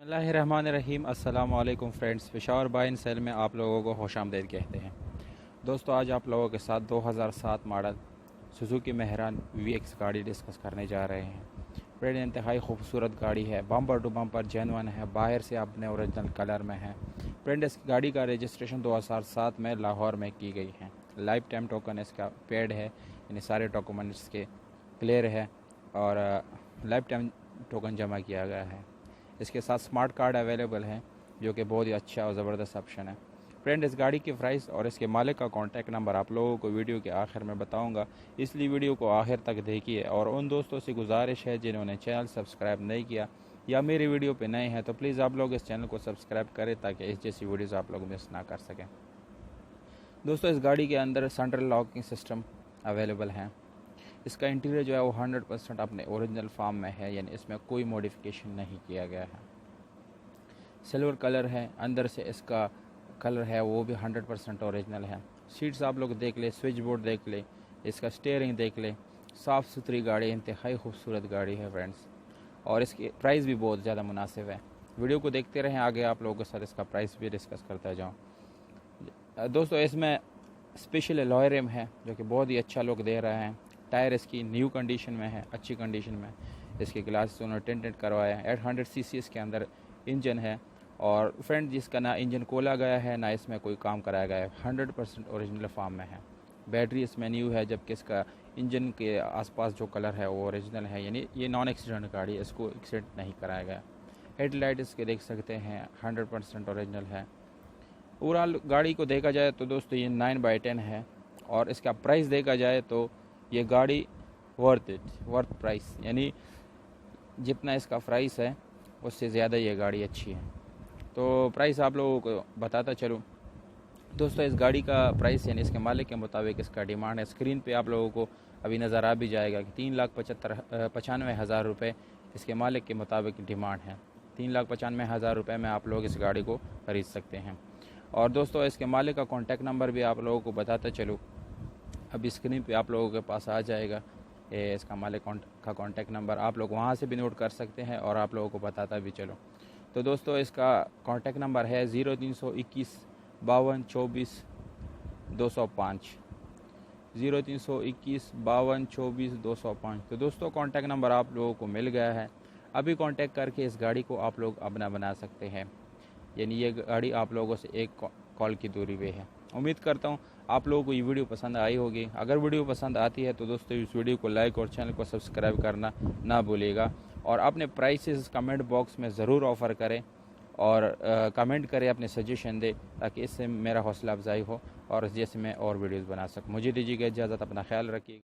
बिस्मिल्लाहिर्रहमानिर्रहीम। अस्सलाम वालेकुम friends, Peshawar buy and sell में आप लोगों को खुशामदीद कहते हैं। दोस्तों, आज आप लोगों के साथ 2007 मॉडल सुजुकी मेहरान VX गाड़ी डिस्कस करने जा रहे हैं। फ्रेंड, इंतहाई खूबसूरत गाड़ी है, बम्पर टू बम्पर जेनवन है, बाहर से अपने ओरिजिनल कलर में है। फ्रेंड, इस गाड़ी का रजिस्ट्रेशन 2007 में लाहौर में की गई है। लाइफ टाइम टोकन इसका पेड है, यानी सारे डॉक्यूमेंट्स के क्लियर है और लाइफ टाइम टोकन जमा किया गया है। इसके साथ स्मार्ट कार्ड अवेलेबल है, जो कि बहुत ही अच्छा और ज़बरदस्त ऑप्शन है। फ्रेंड, इस गाड़ी की प्राइस और इसके मालिक का कॉन्टैक्ट नंबर आप लोगों को वीडियो के आखिर में बताऊंगा, इसलिए वीडियो को आखिर तक देखिए। और उन दोस्तों से गुजारिश है जिन्होंने चैनल सब्सक्राइब नहीं किया या मेरी वीडियो पे नए हैं, तो प्लीज़ आप लोग इस चैनल को सब्सक्राइब करें ताकि इस जैसी वीडियोज़ आप लोग मिस ना कर सकें। दोस्तों, इस गाड़ी के अंदर सेंट्रल लॉकिंग सिस्टम अवेलेबल है। इसका इंटीरियर जो है वो 100% अपने ओरिजिनल फॉर्म में है, यानी इसमें कोई मॉडिफिकेशन नहीं किया गया है। सिल्वर कलर है, अंदर से इसका कलर है वो भी 100% ओरिजिनल है। सीट्स आप लोग देख ले, स्विच बोर्ड देख ले, इसका स्टीयरिंग देख ले, साफ़ सुथरी गाड़ी, इंतहाई खूबसूरत गाड़ी है फ्रेंड्स। और इसकी प्राइस भी बहुत ज़्यादा मुनासिब है। वीडियो को देखते रहें, आगे आप लोगों के साथ इसका प्राइस भी डिस्कस करता जाऊँ। दोस्तों, इसमें स्पेशल अलॉय रिम है जो कि बहुत ही अच्छा लुक दे रहा है। टायर इसकी न्यू कंडीशन में है, अच्छी कंडीशन में। इसके ग्लास उन्होंने टिंटेड करवाया है। 800 सीसी इसके अंदर इंजन है। और फ्रेंड, जिसका ना इंजन खोला गया है ना इसमें कोई काम कराया गया है, 100% ओरिजिनल फॉर्म में है। बैटरी इसमें न्यू है, जबकि इसका इंजन के आसपास जो कलर है वो ओरिजिनल है, यानी ये नॉन एक्सीडेंट गाड़ी है, इसको एक्सीडेंट नहीं कराया गया। हेडलाइट इसके देख सकते हैं 100% ओरिजिनल है। ओवरऑल गाड़ी को देखा जाए तो दोस्तों ये 9/10 है। और इसका प्राइस देखा जाए तो ये गाड़ी वर्थ प्राइस, यानी जितना इसका प्राइस है उससे ज़्यादा ये गाड़ी अच्छी है। तो प्राइस आप लोगों को बताता चलूँ। दोस्तों, इस गाड़ी का प्राइस यानी इसके मालिक के मुताबिक इसका डिमांड है, स्क्रीन पे आप लोगों को अभी नज़र आ भी जाएगा कि 3,95,000 रुपये इसके मालिक के मुताबिक डिमांड है। 3,95,000 रुपये में आप लोग इस गाड़ी को ख़रीद सकते हैं। और दोस्तों, इसके मालिक का कॉन्टैक्ट नंबर भी आप लोगों को बताता चलूँ, अभी स्क्रीन पे आप लोगों के पास आ जाएगा। इसका मालिक का कॉन्टैक्ट नंबर आप लोग वहाँ से भी नोट कर सकते हैं और आप लोगों को बताता भी चलो। तो दोस्तों, इसका कॉन्टैक्ट नंबर है 0321 52 24 205, 0321 52 24 205। तो दोस्तों, कॉन्टैक्ट नंबर आप लोगों को मिल गया है। अभी कॉन्टैक्ट करके इस गाड़ी को आप लोग अपना बना सकते हैं, यानी ये गाड़ी आप लोगों से एक कॉल की दूरी पे है। उम्मीद करता हूँ आप लोगों को ये वीडियो पसंद आई होगी। अगर वीडियो पसंद आती है तो दोस्तों इस वीडियो को लाइक और चैनल को सब्सक्राइब करना ना भूलिएगा। और अपने प्राइसेस कमेंट बॉक्स में ज़रूर ऑफ़र करें और कमेंट करें, अपने सजेशन दें, ताकि इससे मेरा हौसला अफजाई हो और जैसे मैं और वीडियोज़ बना सकूँ। मुझे दीजिएगा इजाज़त, अपना ख्याल रखिए।